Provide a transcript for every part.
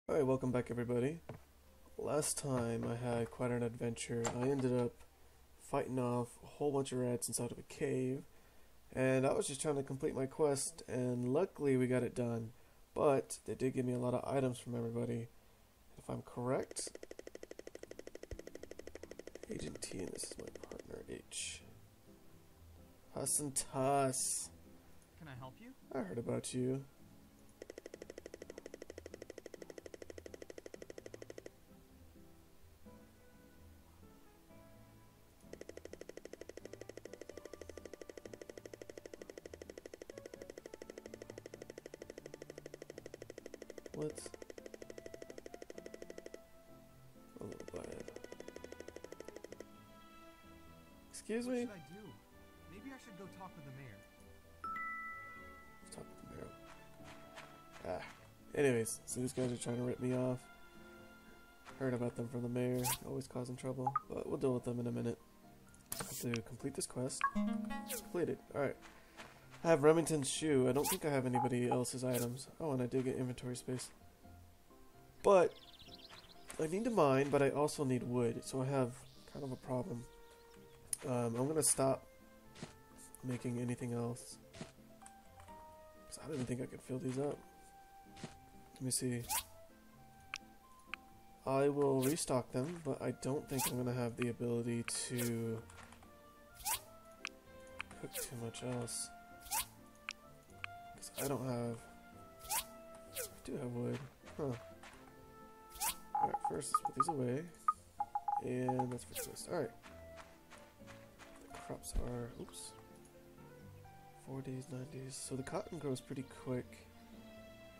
Alright, welcome back everybody. Last time I had quite an adventure. I ended up fighting off a whole bunch of rats inside of a cave, and I was just trying to complete my quest, and luckily we got it done. But they did give me a lot of items from everybody. If I'm correct, Agent T, and this is my partner H. Huss and Tuss. Can I help you? I heard about you. What? A little bad. Excuse me? What should I do? Maybe I should go talk with the mayor. Let's talk with the mayor. Anyways, so these guys are trying to rip me off. Heard about them from the mayor, always causing trouble, but we'll deal with them in a minute. I have to complete this quest. Completed. Alright. I have Remington's shoe. I don't think I have anybody else's items. Oh, and I did get inventory space. But I need to mine, but I also need wood, so I have kind of a problem. I'm gonna stop making anything else, because I didn't think I could fill these up. Let me see. I will restock them, but I don't think I'm gonna have the ability to cook too much else. I don't have. I do have wood. Huh. Alright, first let's put these away. And that's for twist. Alright. The crops are. Oops. 40s, 90s. So the cotton grows pretty quick.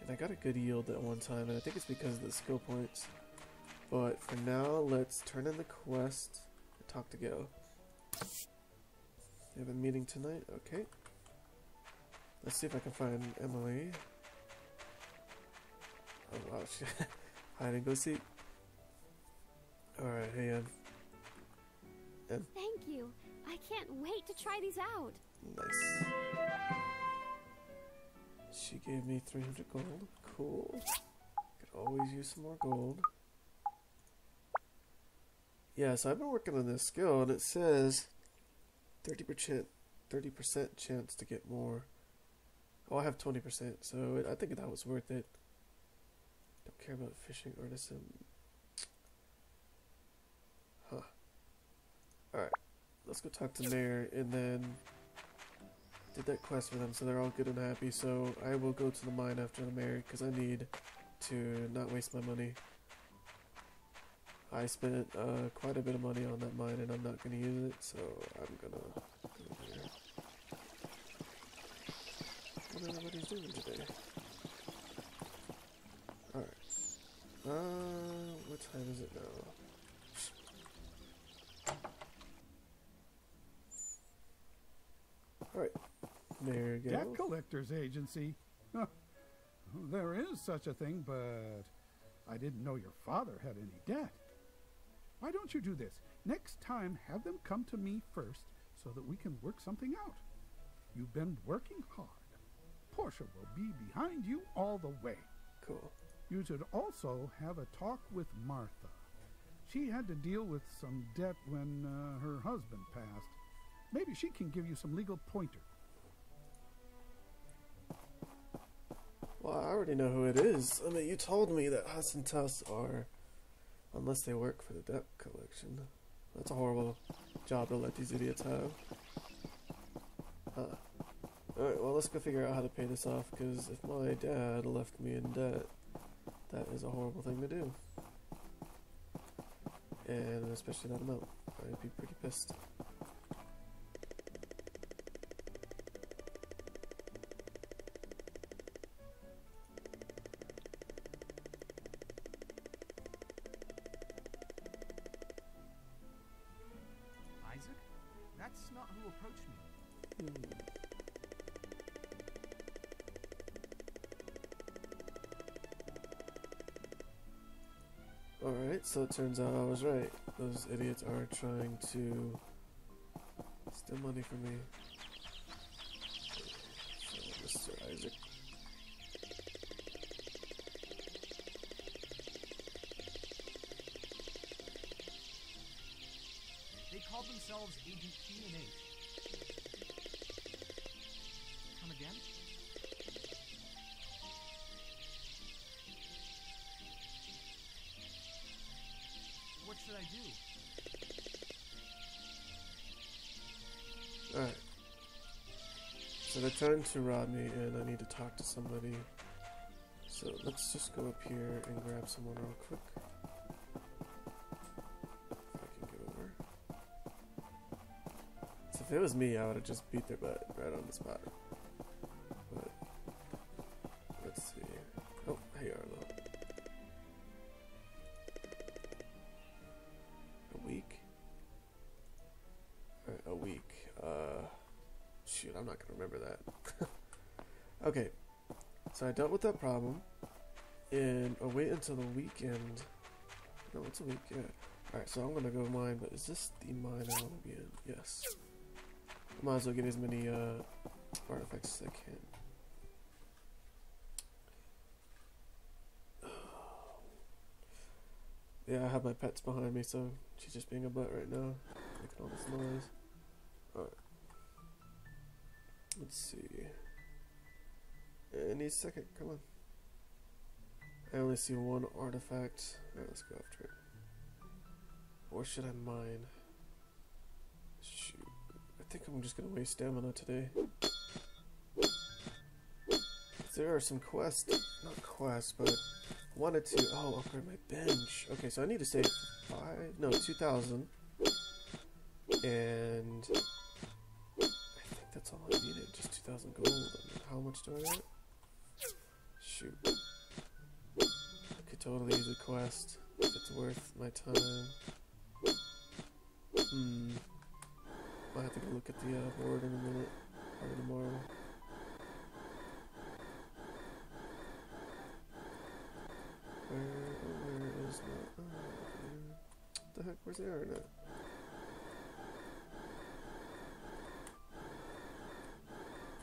And I got a good yield at one time. And I think it's because of the skill points. But for now, let's turn in the quest and talk to Gil. We have a meeting tonight. Okay. Let's see if I can find Emily. Oh wow, she hide and go seek. Alright, hey Em. Thank you. I can't wait to try these out. Nice. She gave me 300 gold. Cool. Could always use some more gold. Yeah, so I've been working on this skill and it says 30% chance to get more. Oh, I have 20%, so I think that was worth it. Don't care about fishing artisan. Huh. Alright, let's go talk to the mayor, and then did that quest for them, so they're all good and happy. So I will go to the mine after the mayor, because I need to not waste my money. I spent quite a bit of money on that mine, and I'm not going to use it, so I'm going to go here. What everybody's doing today. Alright. What time is it now? Alright. There you go. Debt collector's agency? Huh. There is such a thing, but I didn't know your father had any debt. Why don't you do this? Next time, have them come to me first so that we can work something out. You've been working hard. Portia will be behind you all the way. Cool. You should also have a talk with Martha. She had to deal with some debt when her husband passed. Maybe she can give you some legal pointers. Well, I already know who it is. I mean, you told me that Huss and Tuss are, unless they work for the debt collection. That's a horrible job to let these idiots have. Huh. Alright, well let's go figure out how to pay this off, because if my dad left me in debt, that is a horrible thing to do. And especially that amount. I'd be pretty pissed. Isaac? That's not who approached me. Alright, so it turns out I was right. Those idiots are trying to steal money from me. So, Mr. Isaac. themselves Agent Key and H. Come again? What should I do? Alright. So they're trying to rob me and I need to talk to somebody. So let's just go up here and grab someone real quick. If I can get over. So if it was me, I would have just beat their butt right on the spot. But let's see. Oh, hey Arlo. A week? Alright, a week. Shoot, I'm not gonna remember that. Okay, so I dealt with that problem, and I'll wait until the weekend. No, it's a week, yeah. Alright, so I'm gonna go mine, but is this the mine I wanna be in? Yes. I might as well get as many artifacts as I can. Yeah, I have my pets behind me, so she's just being a butt right now, making all this noise. Alright. Let's see. Any second, come on. I only see one artifact. Alright, let's go after it. Or should I mine? Shoot. I think I'm just gonna waste stamina today. There are some quests. Not quests, but I wanted to. Oh, upgrade my bench. Okay, so I need to save 2,000. And that's all I needed, just 2,000 gold. And how much do I get? Shoot. I could totally use a quest if it's worth my time. I'll have to go look at the board in a minute, or tomorrow. Where is my... what the heck, where's the iron at?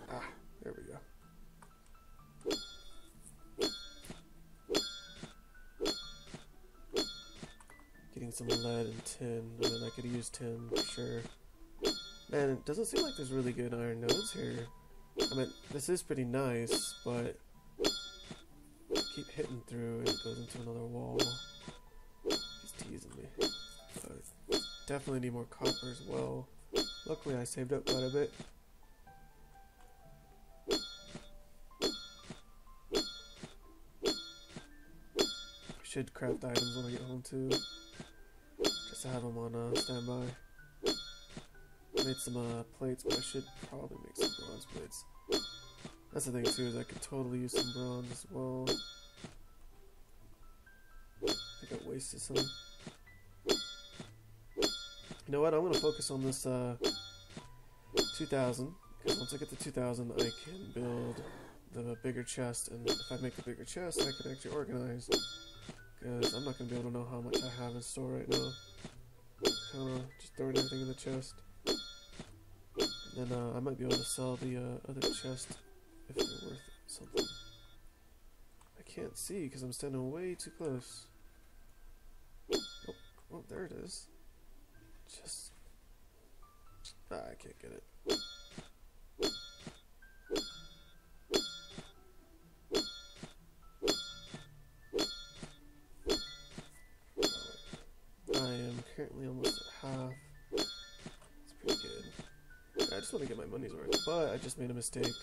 Ah, there we go. Getting some lead and tin. I mean, I could use tin for sure. Man, it doesn't seem like there's really good iron nodes here. I mean, this is pretty nice, but I keep hitting through and it goes into another wall. He's teasing me. But definitely need more copper as well. Luckily, I saved up quite a bit. Should craft items when I get home too. Just to have them on standby. Made some plates, but I should probably make some bronze plates. That's the thing too, is I could totally use some bronze as well. I think I wasted some. You know what? I'm gonna focus on this 2,000, because once I get to 2,000, I can build the bigger chest, and if I make the bigger chest, I can actually organize. Because I'm not going to be able to know how much I have in store right now. Kind of just throwing everything in the chest. And then I might be able to sell the other chest if they're worth something. I can't see because I'm standing way too close. Oh, there it is. Just... I can't get it. Currently almost at half. It's pretty good. I just want to get my money's worth, but I just made a mistake.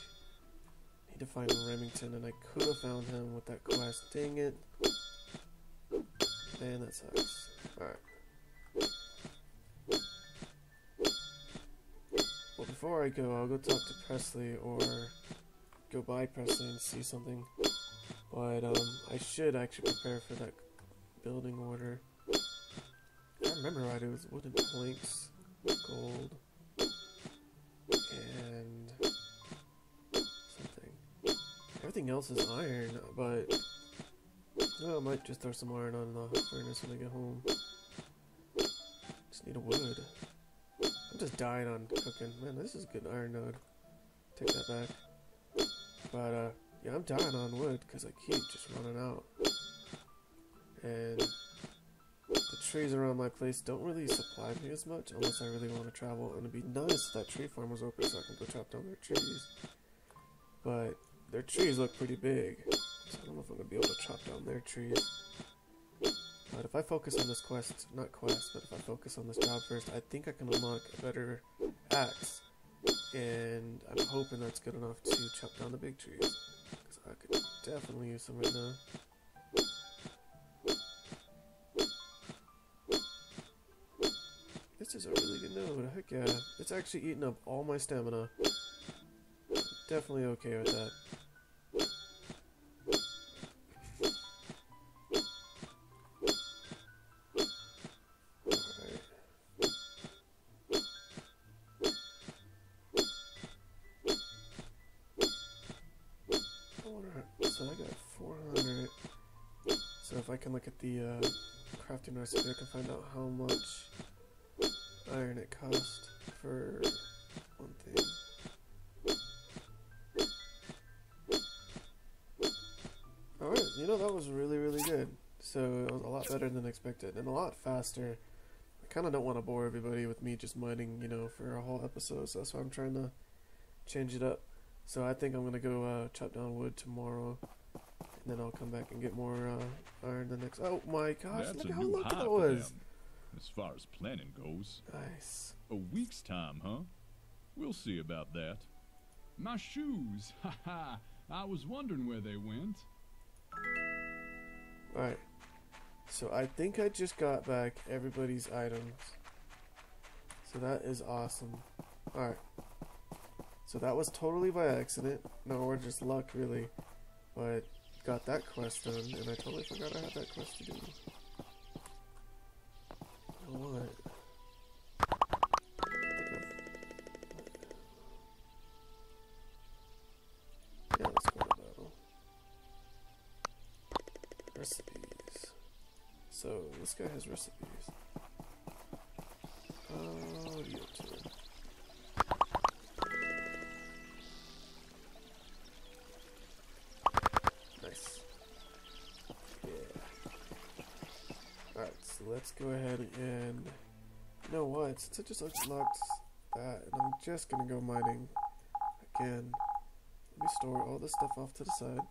Need to find Remington, and I could have found him with that quest. Dang it. Man, that sucks. Alright. Well, before I go, I'll go talk to Presley, or go by Presley and see something. But, I should actually prepare for that building order. I remember right, it was wooden planks, gold, and something. Everything else is iron, but I might just throw some iron on the furnace when I get home. Just need a wood. I'm just dying on cooking. Man, this is a good iron node. Take that back. But, yeah, I'm dying on wood because I keep just running out. And the trees around my place don't really supply me as much unless I really want to travel. And it'd be nice if that tree farm was open so I can go chop down their trees. But their trees look pretty big, so I don't know if I'm going to be able to chop down their trees. But if I focus on this quest, not quest, but if I focus on this job first, I think I can unlock a better axe. And I'm hoping that's good enough to chop down the big trees. Because I could definitely use some right now. This is a really good node. Heck yeah. It's actually eating up all my stamina. Definitely okay with that. So I got 400. So if I can look at the crafting recipe, I can find out how much iron it cost for one thing. Alright, you know, that was really, really good. So it was a lot better than expected and a lot faster. I kind of don't want to bore everybody with me just mining, you know, for a whole episode, so that's why I'm trying to change it up. So I think I'm going to go chop down wood tomorrow, and then I'll come back and get more iron the next... Oh my gosh, That's look a at how new lucky high that for was! them, as far as planning goes. Nice. A week's time, huh? We'll see about that. My shoes! Haha! I was wondering where they went. Alright. So I think I just got back everybody's items. So that is awesome. Alright. So that was totally by accident. No, or just luck, really. But got that quest done, and I totally forgot I had that quest to do. You know what? Yeah, let's go to battle. Recipes. So this guy has recipes. What are you up to? Nice. Yeah. Alright, so let's go ahead and... You know what? Since I just unlocked that, and I'm just gonna go mining again. Let me store all this stuff off to the side.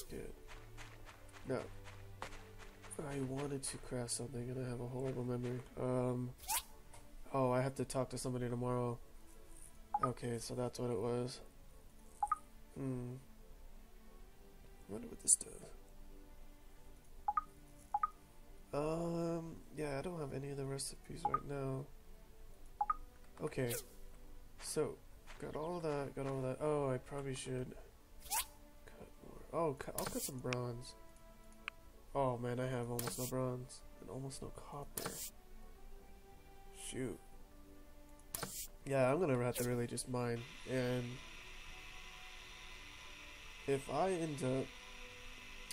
Good. Now, I wanted to craft something and I have a horrible memory. Oh, I have to talk to somebody tomorrow. Okay, so that's what it was. I wonder what this does. Yeah, I don't have any of the recipes right now. Okay, so got all that, got all that. Oh, I probably should cut more. Oh, I'll cut some bronze. Oh man, I have almost no bronze and almost no copper. Shoot. Yeah, I'm gonna have to really just mine, and if I end up,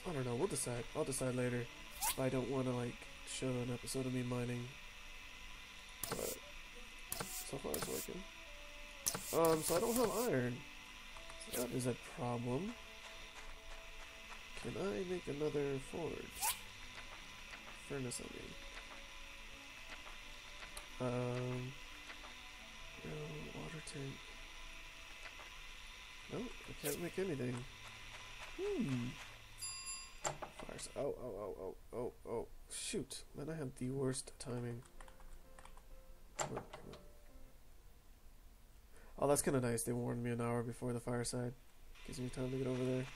I don't know, we'll decide. I'll decide later if I don't want to like show an episode of me mining. But so far it's working. So I don't have iron. So that is a problem. Can I make another forge? Furnace, I mean. No, water tank. No, I can't make anything. Fires. Oh. Shoot. Man, I have the worst timing. Come on. Oh, that's kind of nice. They warned me an hour before the fireside. Gives me time to get over there.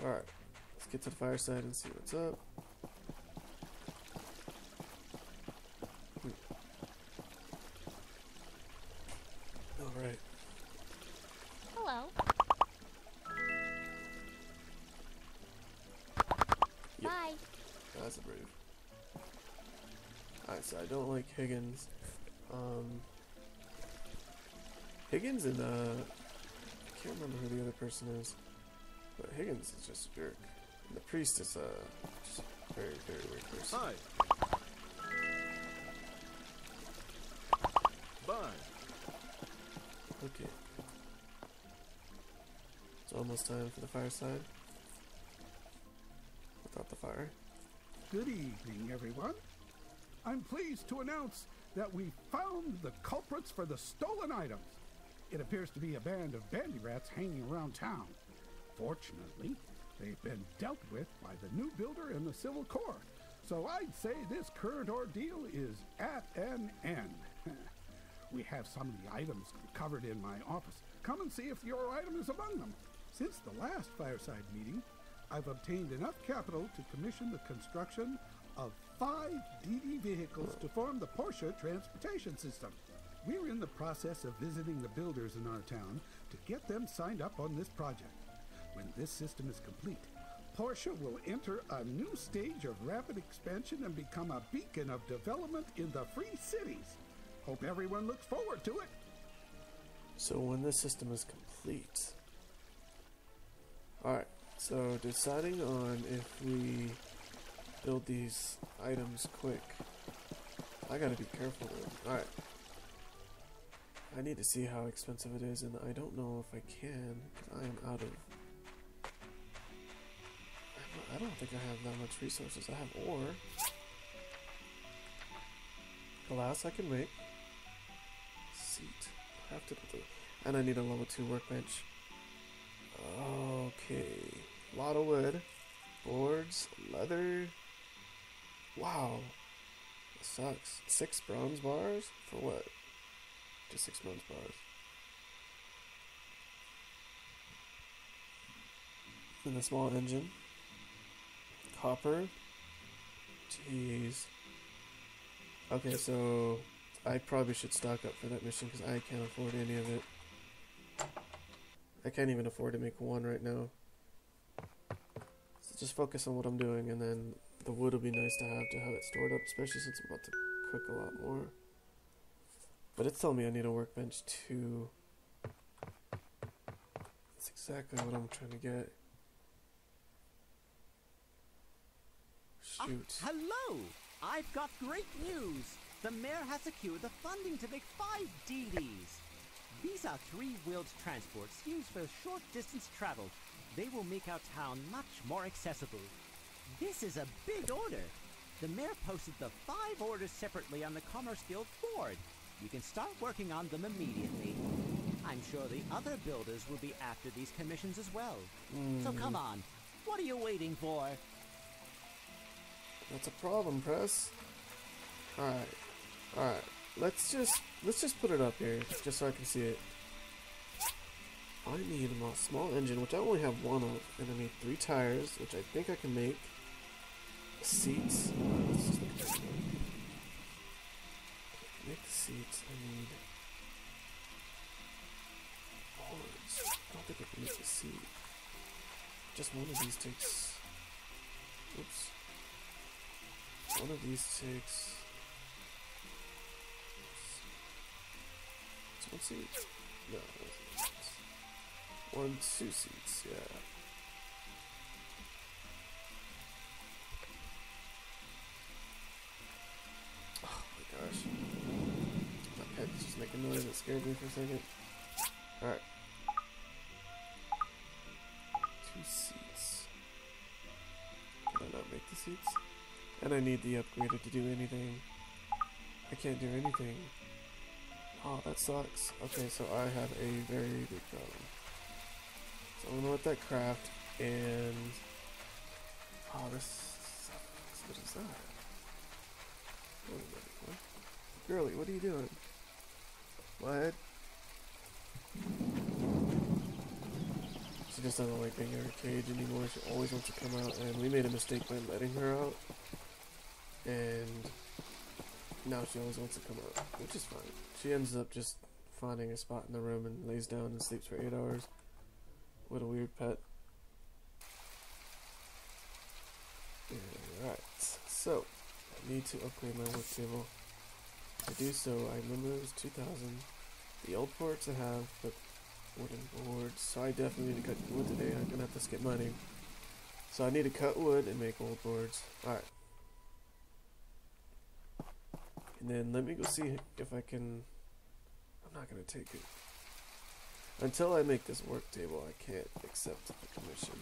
Alright. Let's get to the fireside and see what's up. Alright. Hello. Yep. Bye. That's a brave. Alright, so I don't like Higgins. Higgins and I can't remember who the other person is, but Higgins is just a jerk. And the priest is just a very, very weird person. Hi. Bye. Okay. It's almost time for the fireside. Without the fire. Good evening, everyone. I'm pleased to announce that we found the culprits for the stolen items. It appears to be a band of bandy rats hanging around town. Fortunately, they've been dealt with by the new builder and the Civil Corps, so I'd say this current ordeal is at an end. We have some of the items covered in my office. Come and see if your item is among them. Since the last fireside meeting, I've obtained enough capital to commission the construction of 5 DD vehicles to form the Portia transportation system. We're in the process of visiting the builders in our town to get them signed up on this project. When this system is complete, Portia will enter a new stage of rapid expansion and become a beacon of development in the Free Cities. Hope everyone looks forward to it. So when this system is complete... Alright, so deciding on if we build these items quick. I gotta be careful though. Alright. I need to see how expensive it is, and I don't know if I can, because I am out of... I don't think I have that much resources. I have ore. Glass I can make. Seat. Crafted with a... And I need a level 2 workbench. Okay. A lot of wood. Boards. Leather. Wow. That sucks. 6 bronze bars? For what? Just 6 bronze bars. And a small engine. Copper. Jeez. Okay, so I probably should stock up for that mission because I can't afford any of it. I can't even afford to make one right now. So just focus on what I'm doing, and then the wood will be nice to have it stored up, especially since I'm about to cook a lot more. But it's telling me I need a workbench too. That's exactly what I'm trying to get. Shoot. Hello! I've got great news! The mayor has secured the funding to make 5 DDs. These are 3-wheeled transports used for short distance travel. They will make our town much more accessible. This is a big order. The mayor posted the 5 orders separately on the Commerce Guild board. You can start working on them immediately. I'm sure the other builders will be after these commissions as well. So come on, what are you waiting for? That's a problem, Press. Alright. Let's just put it up here, just so I can see it. I need a small engine, which I only have 1 of, and I need 3 tires, which I think I can make. Seats. Let's just look at this one. Make the seats. I need boards. I don't think I can make the seat. Just one of these takes. Oops. One of these takes. It's 1 seat? No, it's 2 seats, yeah. Oh my gosh. My head's just making noise, it scared me for a second. Alright. 2 seats. Can I not make the seats? And I need the upgrader to do anything. I can't do anything. Oh, that sucks. Okay, so I have a very big problem. So I'm gonna let that craft, and... Oh, this sucks. What is that? What? Girlie, what are you doing? What? She just doesn't like being in her cage anymore. She always wants to come out, and we made a mistake by letting her out. And now she always wants to come out, which is fine. She ends up just finding a spot in the room and lays down and sleeps for 8 hours. What a weird pet. Alright, so I need to upgrade my work table. To do so, I remember it was 2000. The old ports I have, but wooden boards, so I definitely need to cut wood today. I'm gonna have to skip mining. So I need to cut wood and make old boards. Alright. And then let me go see if I can... I'm not going to take it. Until I make this work table, I can't accept the commission.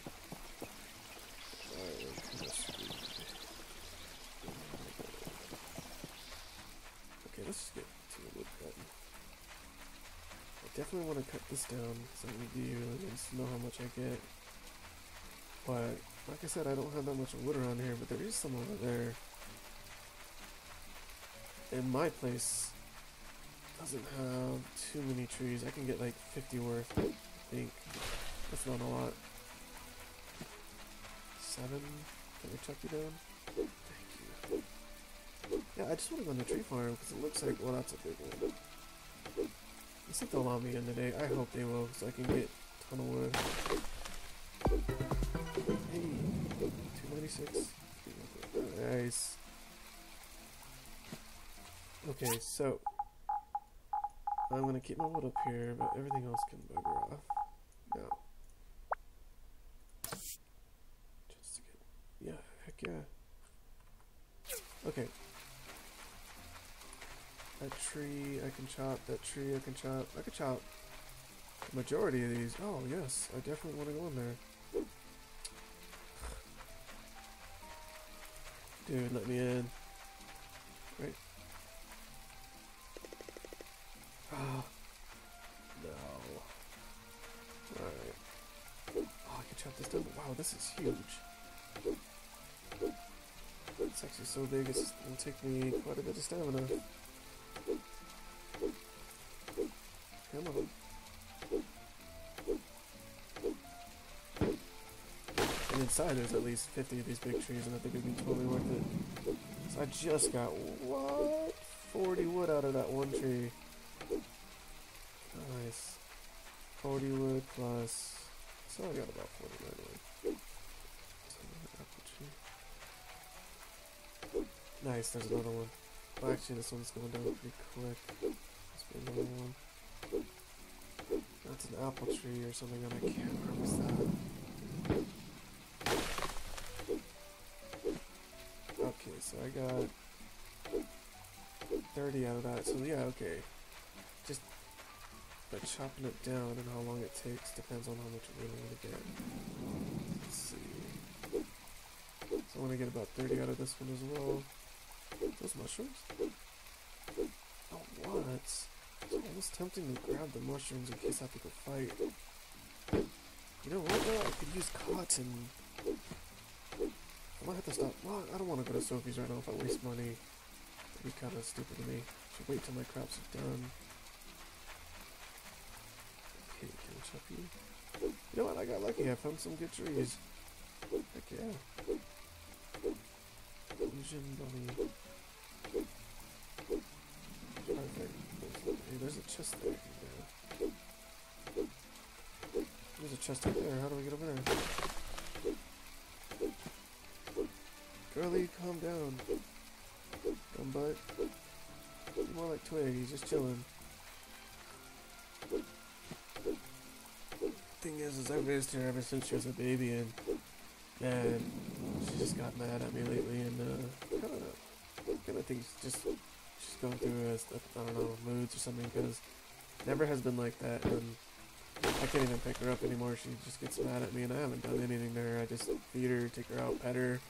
Alright, commission. definitely want to cut this down because it would be really nice to know how much I get. But like I said, I don't have that much wood around here, but there is some over there. And my place doesn't have too many trees. I can get like 50 worth, I think. That's not a lot. 7? Can I chuck you down? Thank you. Yeah, I just want to go on the tree farm because it looks like, well, that's a big one. Let's see if they'll allow me in today. I hope they will, so I can get a ton of wood. Hey, 296. Nice. Okay, so I'm gonna keep my wood up here, but everything else can bugger off. Now, just to get, yeah, heck yeah. Okay. That tree I can chop. That tree I can chop. I could chop the majority of these. Oh yes, I definitely want to go in there. Dude, let me in. Right. Ah. No. Alright. Oh, I can chop this down. Wow, this is huge. It's actually so big, it's going to take me quite a bit of stamina. Come on. And inside there's at least 50 of these big trees, and I think it'd be totally worth it. So I just got, what? 40 wood out of that one tree. Nice. 40 wood plus, so I got about 49 wood. Nice, there's another one. Oh, actually, this one's going down pretty quick. Let's be another one. That's an apple tree or something, and I can't harvest that. Okay, so I got 30 out of that, so yeah, okay. Just by chopping it down and how long it takes depends on how much wood I want to get. Let's see. So I want to get about 30 out of this one as well. Those mushrooms? Oh, what? It's almost tempting to grab the mushrooms in case I have to go fight. You know what, though? I could use cotton. I might have to stop. Well, I don't want to go to Sophie's right now if I waste money. That'd be kind of stupid of me. Should wait till my crops are done. Okay, can I chop you? You know what? I got lucky. I found some good trees. Heck yeah. Illusion bunny. Perfect. Hey, there's a chest there. There's a chest right there. How do we get over there? Girlie, calm down. Dumb butt. You're more like Twig. He's just chilling. Thing is I've raised her ever since she was a baby, and man, she just got mad at me lately, and kind of think she's going through I don't know, moods or something, because never has been like that, and I can't even pick her up anymore. She just gets mad at me, and I haven't done anything to her. I just feed her, take her out, pet her,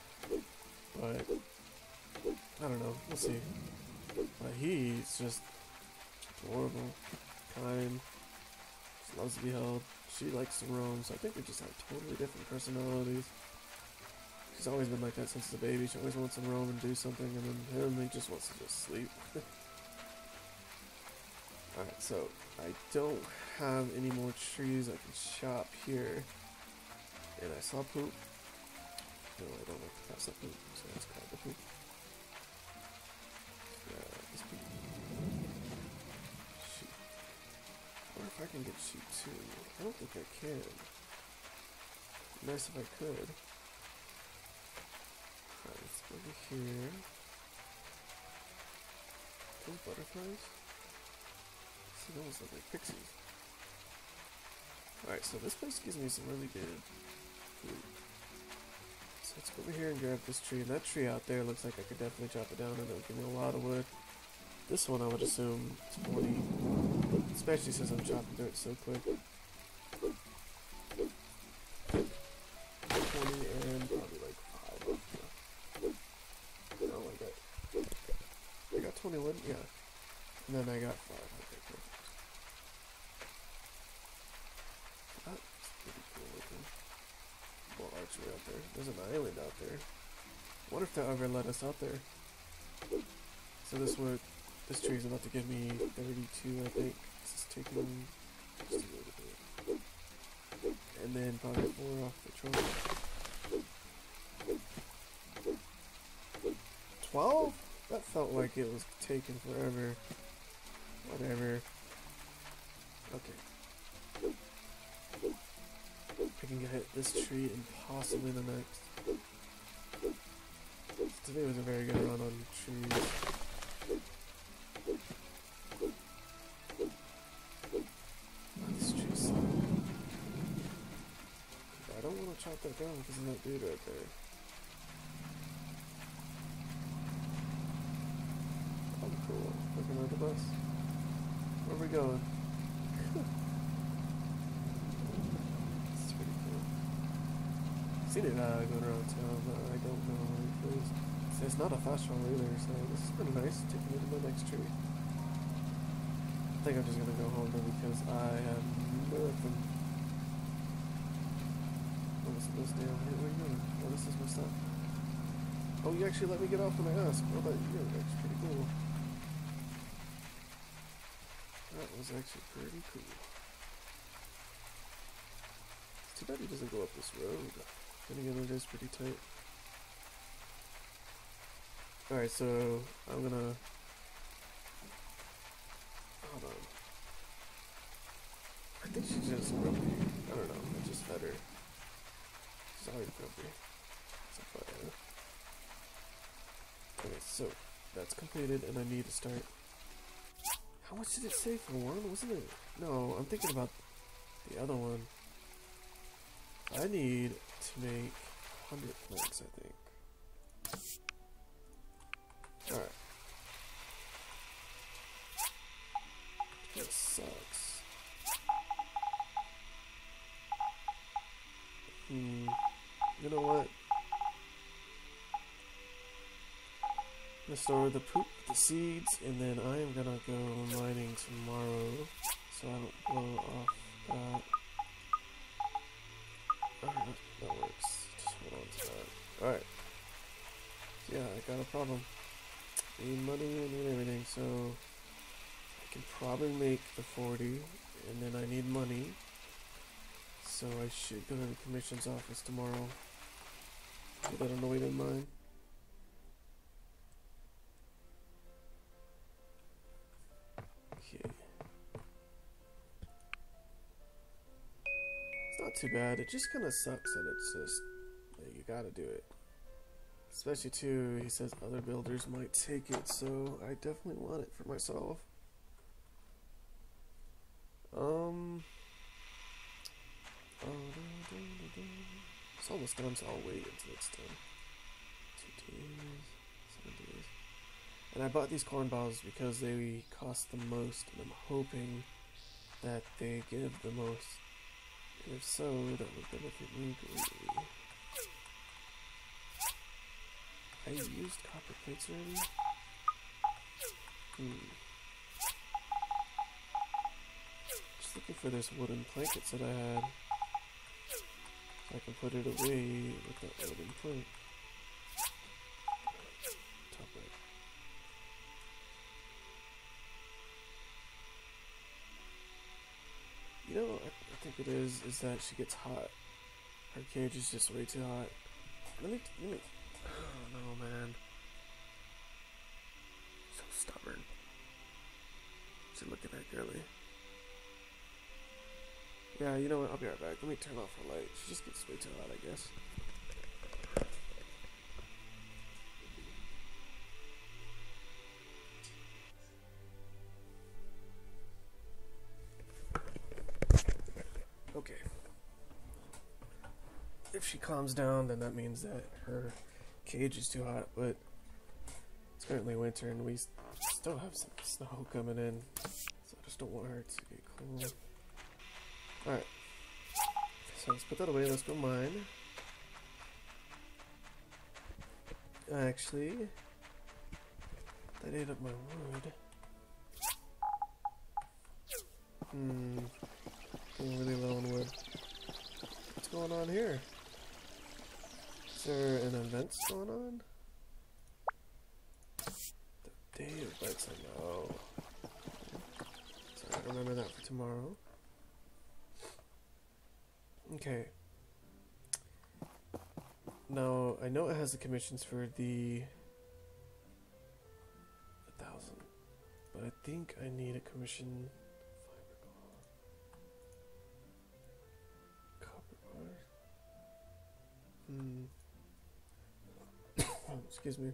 but I don't know, we'll see. But he's just adorable, kind, just loves to be held. She likes to roam, so I think we just have totally different personalities. She's always been like that since the baby. She always wants to roam and do something, and then him, he just wants to just sleep. Alright, so I don't have any more trees I can chop here. And I saw poop. No, I don't like to pass that poop, so let's grab the poop. This poop. Sheep. I wonder if I can get sheep too. I don't think I can. Nice if I could. Alright, let's go over here. Those butterflies? See, those look like pixies. Alright, so this place gives me some really good food. So let's go over here and grab this tree. And that tree out there looks like I could definitely chop it down and it'll give me a lot of wood. This one I would assume is 40. Especially since I'm chopping dirt so quick. 20 and probably like 5. Oh, I got 20 wood, yeah. And then I got 5. Okay, perfect. actually out there. There's an island out there. I wonder if they'll ever let us out there. So this tree is about to give me 32, I think. This is taking just a little bit. And then probably 4 off the trophy. 12? That felt like it was taking forever. Whatever. Okay. I can hit this tree and possibly the next. Today was a very good run on trees. Oh, this tree sucks. I don't want to chop that down because of that dude right there. Oh, cool. Looking at the bus. Where are we going? This is pretty cool. I've seen it going around town, but I don't know where it goes. It's not a fast travel either, so this has been nice taking me to the next tree. I think I'm just gonna go home though because I have nothing. Oh, this is down here. Where are you going? Oh, this is my stuff. Oh, you actually let me get off when I asked. Well, you're actually pretty cool. That was actually pretty cool. It's too bad he doesn't go up this road. Then again, it is pretty tight. Alright, so I'm gonna... Hold on. I think she's just grumpy. I don't know, I just fed her. She's always grumpy. Okay, so that's completed and I need to start... How much did it say for one? Wasn't it? No, I'm thinking about the other one. I need to make 100 plants, I think. Alright. That sucks. You know what? I'm gonna store the poop, the seeds, and then I am gonna go mining tomorrow, so I don't blow off that. Alright, that works. Just hold on to that. Alright. Yeah, I got a problem. Need money and need everything, so I can probably make the 40, and then I need money. So I should go to the commission's office tomorrow. Get that annoyed in mine. Okay. It's not too bad. It just kind of sucks that it's just like, you gotta do it. Especially too, he says other builders might take it, so I definitely want it for myself. It's almost done, so I'll wait until it's done. 2 days, 7 days. And I bought these corn balls because they cost the most, and I'm hoping that they give the most. And if so, that would benefit me greatly. I used copper plates already? Just looking for this wooden blankets that I had. So I can put it away with that wooden plank. Top right. You know, I think it is that she gets hot. Her cage is just way too hot. Let me oh no, man. So stubborn. Should look at that girly. Yeah, you know what? I'll be right back. Let me turn off her light. She just gets way too hot, I guess. Okay. If she calms down, then that means that her cage is too hot, but it's currently winter and we still have some snow coming in, so I just don't want her to get cold. Alright, so let's put that away, let's go mine. Actually, that ate up my wood. Getting really low on wood. What's going on here? there an event going on? The day of events, I know. So I remember that for tomorrow. Okay. Now, I know it has the commissions for the 1,000, but I think I need a commission copper bars. Excuse me.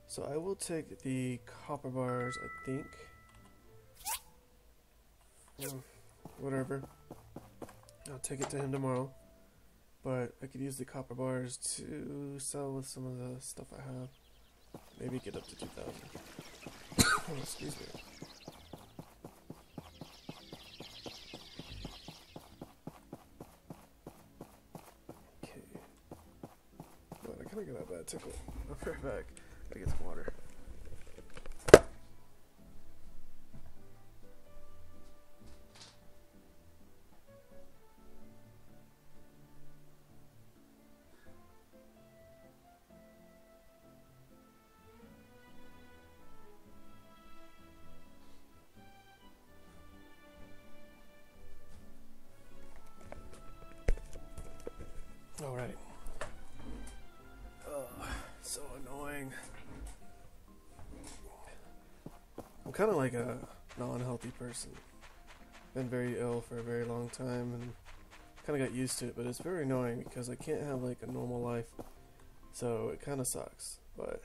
So I will take the copper bars, I think. Whatever. I'll take it to him tomorrow. But I could use the copper bars to sell with some of the stuff I have. Maybe get up to 2,000. Oh, excuse me. Okay. But I kind of got a bad tickle. I'll be right back. I get some water. Alright. So annoying. I'm kind of like a non-healthy person. Been very ill for a very long time and kind of got used to it, but it's very annoying because I can't have like a normal life. So it kind of sucks. But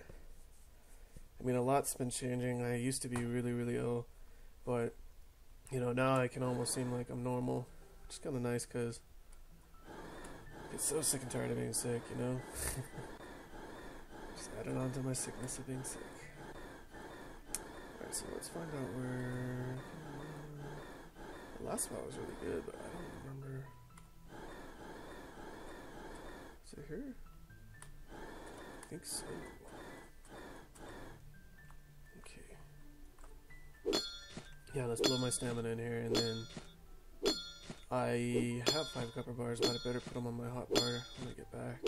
I mean, a lot's been changing. I used to be really, really ill, but you know, now I can almost seem like I'm normal. Which is kind of nice because I get so sick and tired of being sick, you know? Just added on to my sickness of being sick. Alright, so let's find out where... The last spot was really good, but I don't remember... Is it here? I think so. Okay. Yeah, let's blow my stamina in here, and then... I have 5 copper bars, but I better put them on my hot bar when I get back.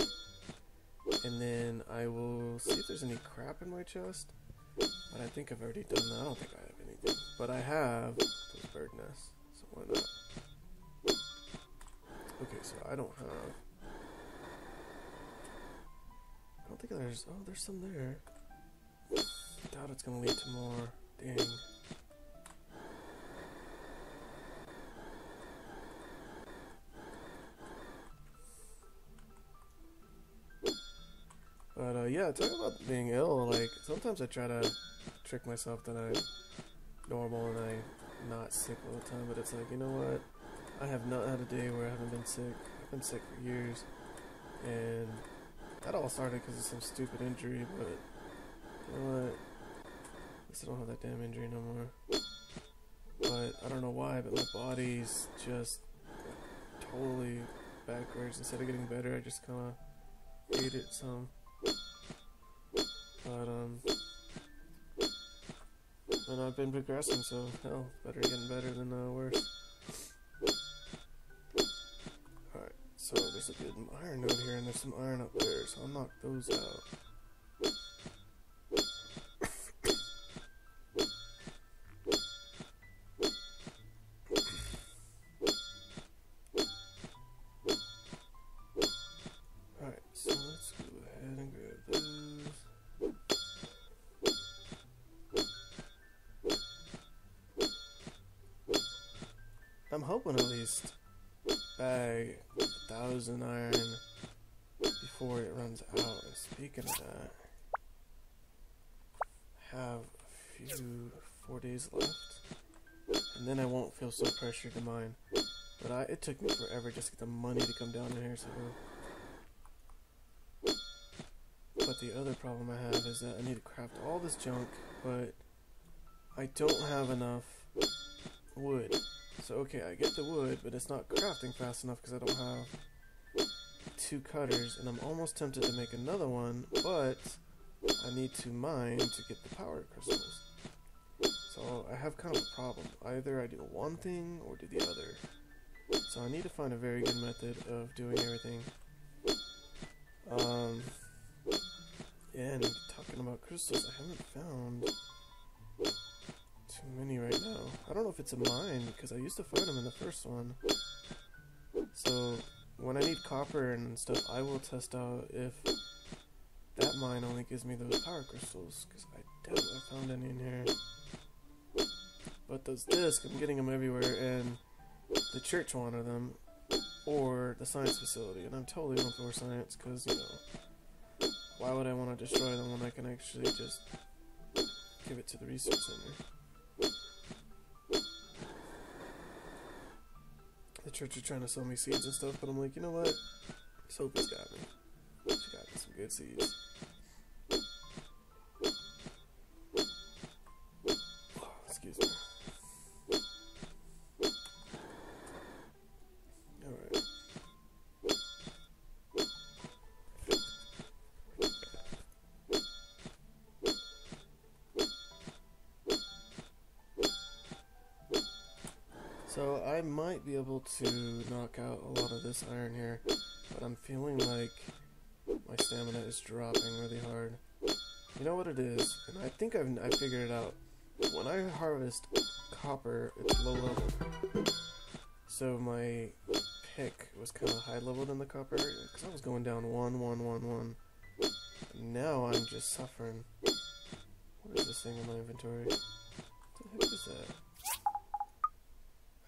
And then I will see if there's any crap in my chest. But I think I've already done that. I don't think I have anything. But I have those bird nests, so why not? Okay, so I don't have... I don't think there's... Oh, there's some there. I doubt it's gonna lead to more. Dang. But yeah, talking about being ill, like, sometimes I try to trick myself that I'm normal and I'm not sick all the time, but it's like, you know what, I have not had a day where I haven't been sick. I've been sick for years, and that all started because of some stupid injury, but you know what, at least I don't have that damn injury no more. But I don't know why, but my body's just totally backwards. Instead of getting better, I just kind of hate it some. But, and I've been progressing, so, hell, better getting better than worse. Alright, so there's a good iron node here, and there's some iron up there, so I'll knock those out. Alright, so let's go ahead and grab those. I'm hoping at least bag 1,000 iron before it runs out. And speaking of that, I have a few 4 days left, and then I won't feel so pressured to mine. But it took me forever just to get the money to come down here. So, but the other problem I have is that I need to craft all this junk, but I don't have enough wood. So okay, I get the wood, but it's not crafting fast enough because I don't have 2 cutters, and I'm almost tempted to make another one, but I need to mine to get the power crystals. So I have kind of a problem. Either I do one thing or do the other. So I need to find a very good method of doing everything. crystals. I haven't found too many right now. I don't know if it's a mine, because I used to find them in the first one. So, when I need copper and stuff, I will test out if that mine only gives me those power crystals, because I doubt I found any in here. But those discs, I'm getting them everywhere, and the church wanted them, or the science facility, and I'm totally going for science, because, you know, why would I want to destroy them when I can actually just give it to the research center? The church is trying to sell me seeds and stuff, but I'm like, you know what? Sophie's got me. She got me some good seeds. Oh, excuse me. Alright. So I might be able to knock out a lot of this iron here, but I'm feeling like my stamina is dropping really hard. You know what it is? And I think I figured it out. When I harvest copper, it's low level. So my pick was kind of high leveled in the copper, because I was going down 1, 1, 1, 1. Now I'm just suffering. What is this thing in my inventory? What the heck is that?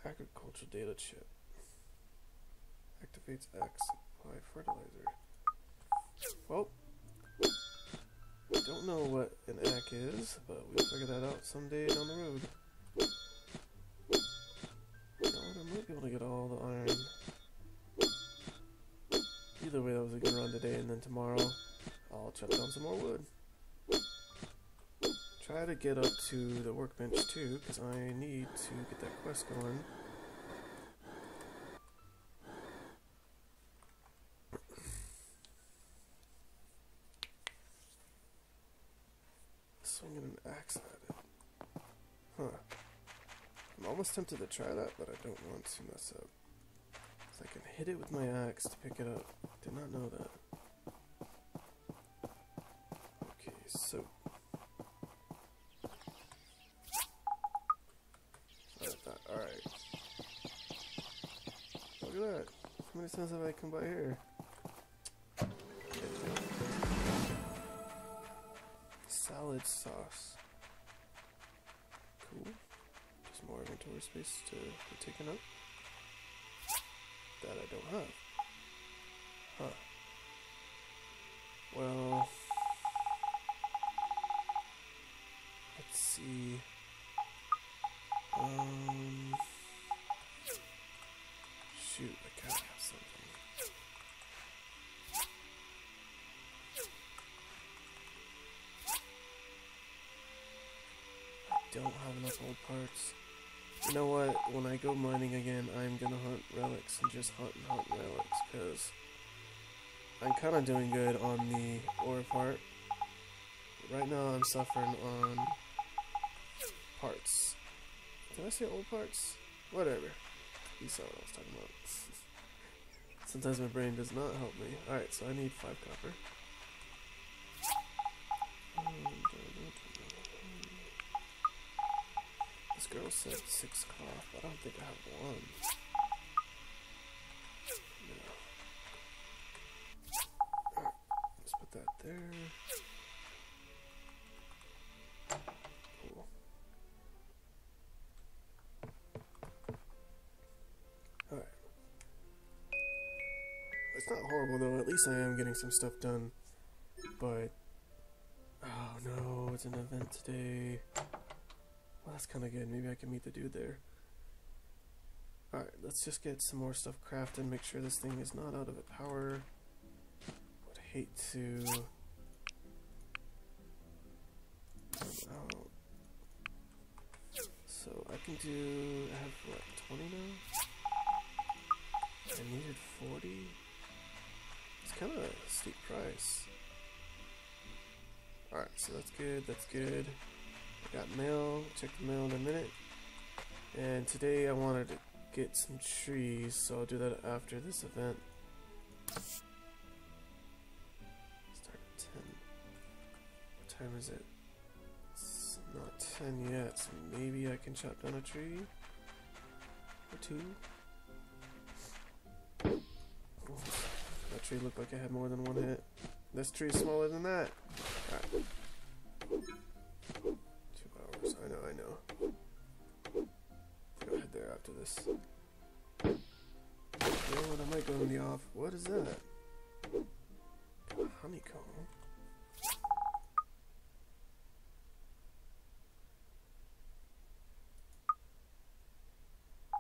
Agricultural data chip. Activates X. Apply fertilizer. Well, I don't know what an ACK is, but we'll figure that out someday down the road. You know what, I might be able to get all the iron. Either way, that was a good run today, and then tomorrow I'll chop down some more wood. Try to get up to the workbench too, because I need to get that quest going. Swinging an axe at it. Huh. I'm almost tempted to try that, but I don't want to mess up. So I can hit it with my axe to pick it up. Did not know that. Okay, so alright. Look at that. How many times have I come by here? Salad sauce. Cool. Just more inventory space to be taken up. That I don't have. Huh. Well, let's see. Shoot, I gotta have something. I don't have enough old parts. You know what? When I go mining again, I'm gonna hunt relics and just hunt and hunt relics, because I'm kind of doing good on the ore part. Right now I'm suffering on parts. Did I say old parts? Whatever. You saw what I was talking about. Sometimes my brain does not help me. Alright, so I need 5 copper. This girl said 6 cloth, but I don't think I have 1. No. Alright, let's put that there. Cool. Alright. It's not horrible though, at least I am getting some stuff done. But, oh no, it's an event today. Well, that's kind of good. Maybe I can meet the dude there. Alright, let's just get some more stuff crafted. Make sure this thing is not out of power. Would hate to... out. So I can do... I have what, 20 now? I needed 40? It's kind of a steep price. Alright, so that's good, that's good. I got mail, check the mail in a minute. And today I wanted to get some trees, so I'll do that after this event. Start at 10. What time is it? It's not 10 yet, so maybe I can chop down a tree or two. Oh, that tree looked like it had more than one hit. This tree's smaller than that. Alright. 2 hours. I know. Go ahead there after this. You know what? I might go in the off. What is that? Honeycomb.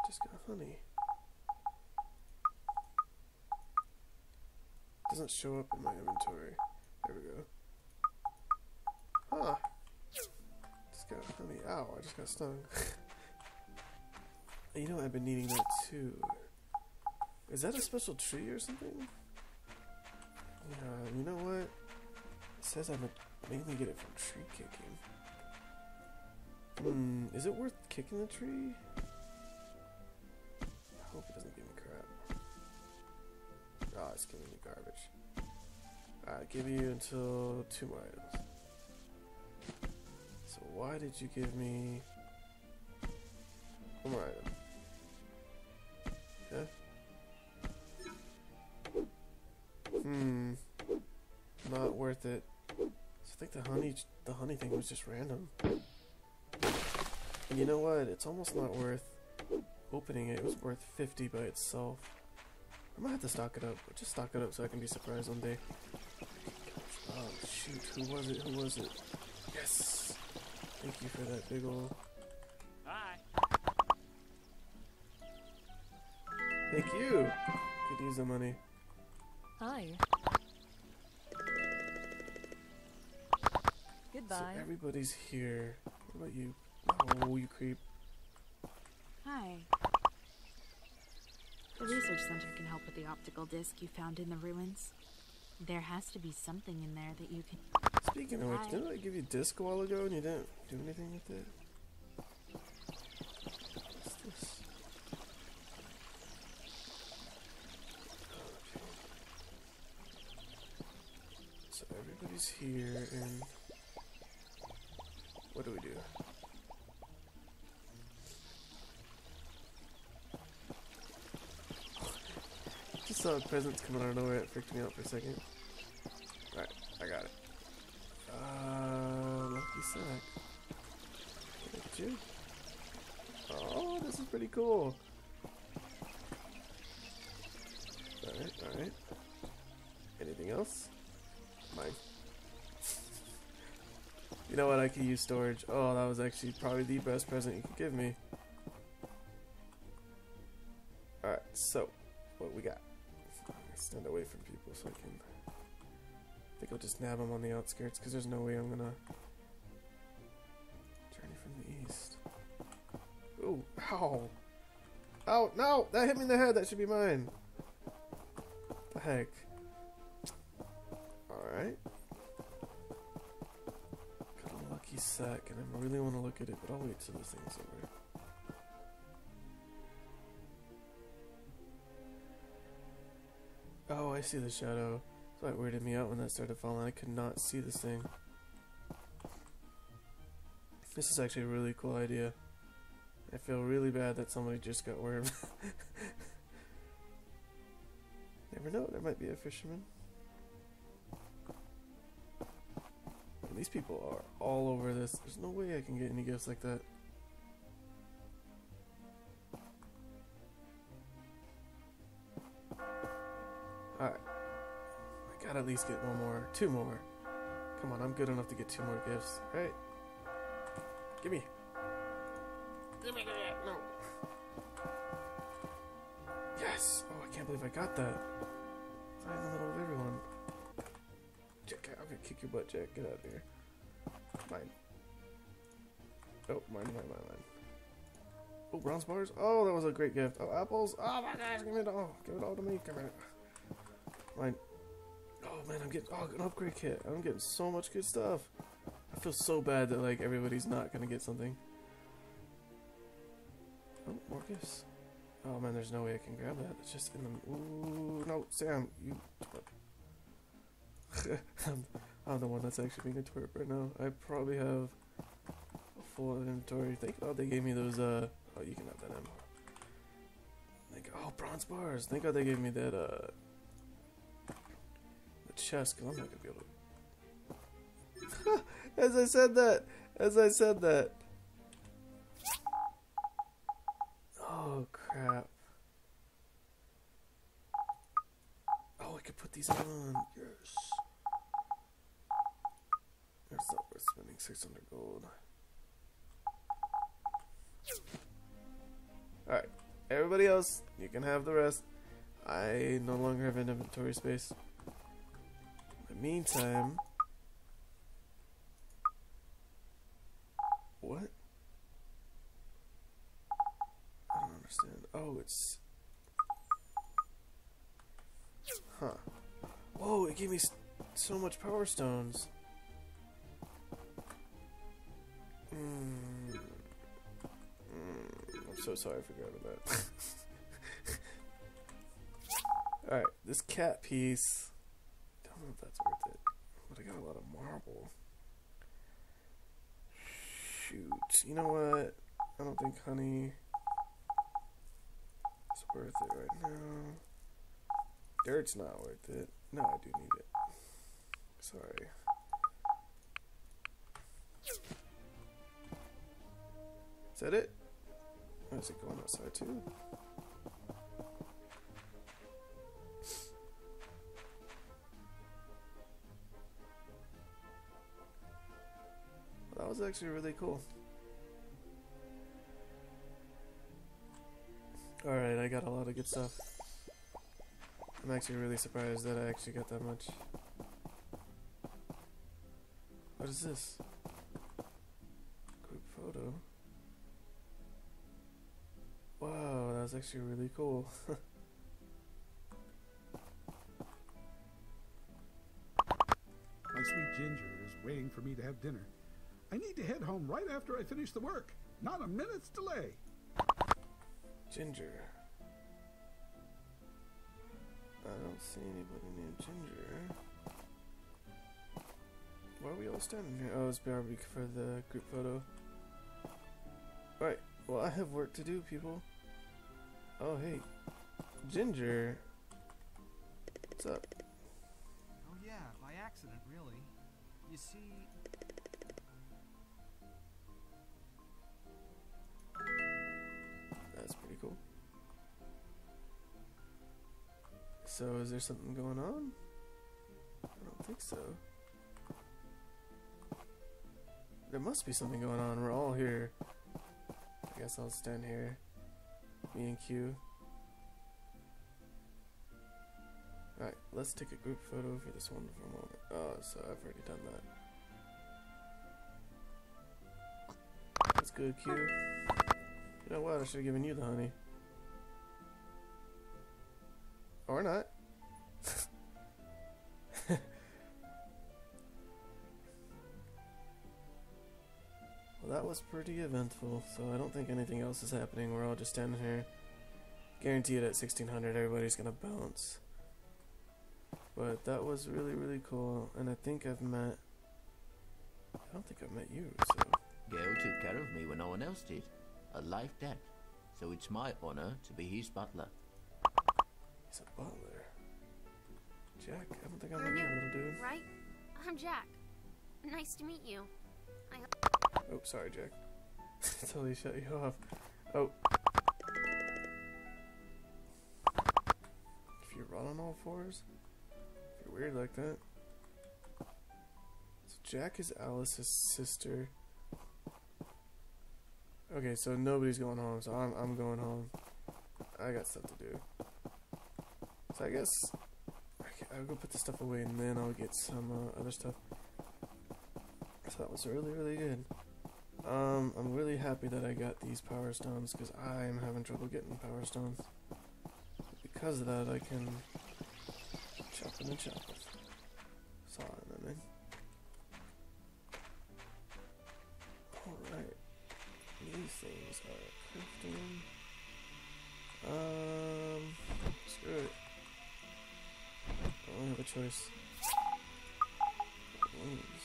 Just got honey. Doesn't show up in my inventory. There we go. Huh. Just got honey. Ow, I just got stung. You know, I've been needing that too. Is that a special tree or something? Yeah, you know what? It says I mainly get it from tree kicking. Is it worth kicking the tree? I hope it doesn't give me crap. Ah, it's giving me garbage. Alright, give you until 2 more items. So why did you give me 1 more item? Okay. Not worth it. So I think the honey thing was just random. And you know what? It's almost not worth opening it. It was worth 50 by itself. I might have to stock it up. Just stock it up so I can be surprised one day. Oh shoot, who was it? Who was it? Yes! Thank you for that big ol'... Hi. Thank you! Could use the money. Hi. Goodbye. So everybody's here. What about you? Oh, you creep. Hi. The research center can help with the optical disc you found in the ruins. There has to be something in there that you can... Speaking of which, didn't I give you a disc a while ago and you didn't do anything with it? What's this? Okay. So everybody's here and... What do we do? Just saw presents coming out of nowhere. It freaked me out for a second. Alright, I got it. Lucky sack. Get you. Oh, this is pretty cool. Alright, alright. Anything else? Mine. You know what? I could use storage. Oh, that was actually probably the best present you could give me. Alright, so, what we got? Stand away from people so I can... I think I'll just nab them on the outskirts because there's no way I'm gonna... Journey from the east. Ooh, ow! Ow, no! That hit me in the head! That should be mine! What the heck? Alright. Got a lucky sack and I really want to look at it, but I'll wait till this thing's over. Oh, I see the shadow. So that weirded me out when that started falling. I could not see this thing. This is actually a really cool idea. I feel really bad that somebody just got wormed. Never know, there might be a fisherman. And these people are all over this. There's no way I can get any gifts like that. Alright. I gotta at least get 1 more. 2 more. Come on, I'm good enough to get 2 more gifts. Right? Gimme. Gimme that. No. Yes! Oh, I can't believe I got that. Right in the middle of everyone. Jack, I'm gonna kick your butt, Jack. Get out of here. Mine. Oh, mine. Oh, bronze bars. Oh, that was a great gift. Oh, apples. Oh my gosh, give it all. Give it all to me. Come here. Mine. Oh man, I'm getting an upgrade kit. I'm getting so much good stuff. I feel so bad that like everybody's not gonna get something. Oh, more gifts. Oh man, there's no way I can grab that. It's just in the... Ooh, no, Sam, you... I'm the one that's actually being a twerp right now. I probably have a full inventory. Thank God they gave me those, oh, you can have that ammo. Oh, bronze bars. Thank God they gave me that, the chest, because I'm not going to be able to... As I said that. Oh, crap. Oh, I could put these on. Yes. It's not worth spending 600 gold. Alright. Everybody else, you can have the rest. I no longer have an inventory space. In the meantime... What? I don't understand. Oh, it's... Huh. Whoa, it gave me so much power stones. I'm so sorry I forgot about that. Alright, this cat piece. Don't know if that's worth it. But I got a lot of marble. Shoot. You know what? I don't think honey is worth it right now. Dirt's not worth it. No, I do need it. Sorry. Is that it? Or is it going outside too? Well, that was actually really cool. Alright, I got a lot of good stuff. I'm actually really surprised that I actually got that much. What is this? Group photo. Wow, that was actually really cool. My sweet Ginger is waiting for me to have dinner. I need to head home right after I finish the work. Not a minute's delay. Ginger. I don't see anybody named Ginger. Why are we all standing here? Oh, it's probably for the group photo. Alright, well I have work to do, people. Oh, hey. Ginger. What's up? Oh yeah, by accident, really. You see... That's pretty cool. So, is there something going on? I don't think so. There must be something going on. We're all here. I guess I'll stand here. Me and Q. Alright, let's take a group photo for this wonderful moment. Oh, so I've already done that. That's good, Q. You know what? I should have given you the honey. Or not. Well, that was pretty eventful, so I don't think anything else is happening. We're all just standing here. Guaranteed at 1600 everybody's gonna bounce. But that was really, really cool, and I think I've met... I don't think I've met you, so... Gale took care of me when no one else did. A life debt. So it's my honor to be his butler. He's a butler. Jack, I don't think I met you, little dude. Right? I'm Jack. Nice to meet you. Oh, sorry, Jack. Totally shut you off. Oh. If you run on all fours? If you're weird like that. So Jack is Alice's sister. Okay, so nobody's going home, so I'm going home. I got stuff to do. So I guess I'll go put this stuff away and then I'll get some other stuff. So that was really, really good. I'm really happy that I got these power stones because I'm having trouble getting power stones. Because of that, I can chop them and chop it. Saw it, I mean. Alright. These things are crafting. Screw it. I don't have a choice. balloons.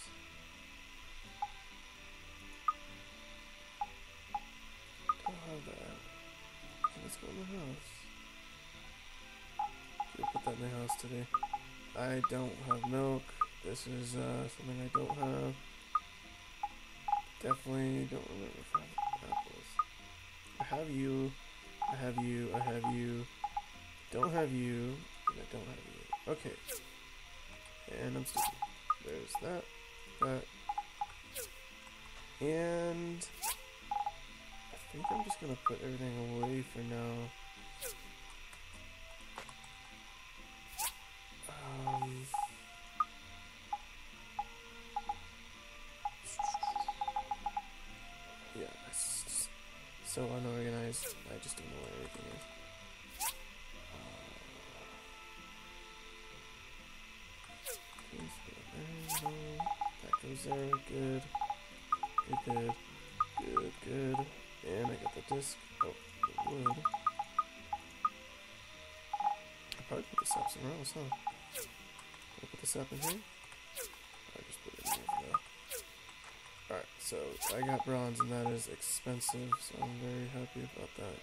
Don't have that. Okay, let's go in the house. We'll put that in the house today. I don't have milk. This is something I don't have. Definitely don't remember if I have apples. I have you. I have you. I have you. Don't have you. And I don't have you. Okay. And I'm stupid. There's that. That. And I think I'm just gonna put everything away for now. Yeah, it's just so unorganized. I just don't know where everything is. That goes there. Good. Good. Good. Good. And I got the disc. Oh, the wood. I'll probably put the sap somewhere else, huh? I'll put the sap in here. I just put it in here for now. Alright, so I got bronze and that is expensive, so I'm very happy about that.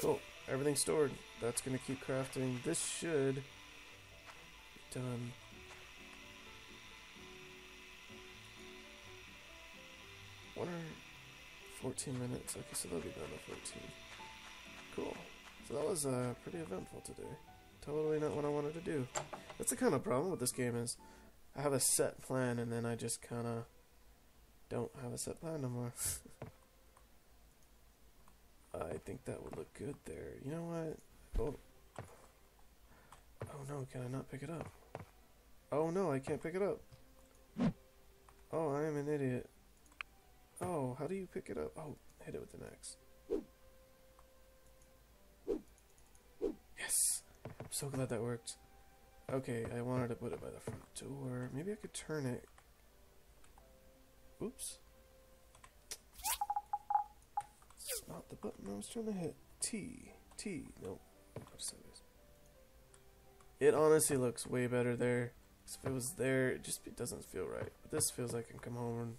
Cool, everything's stored. That's gonna keep crafting. This should be done. What are 14 minutes? Okay, so they'll be done at 14. Cool. So that was pretty eventful today. Totally not what I wanted to do. That's the kind of problem with this game is I have a set plan and then I just kind of don't have a set plan no more. I think that would look good there. You know what? Oh no, can I not pick it up? Oh no, I can't pick it up. Oh, I am an idiot. Oh, how do you pick it up? Oh, hit it with an axe. Yes! I'm so glad that worked. Okay, I wanted to put it by the front door. Maybe I could turn it. Oops. It's not the button I was trying to hit. T. Nope. It honestly looks way better there. If it was there, it doesn't feel right. But this feels like I can come home and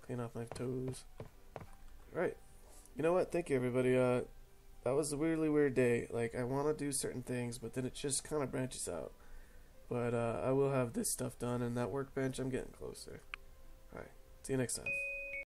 clean off my toes. Right. You know what? Thank you, everybody. That was a weirdly weird day. Like, I want to do certain things, but then it just kind of branches out. But I will have this stuff done, and that workbench, I'm getting closer. Alright. See you next time.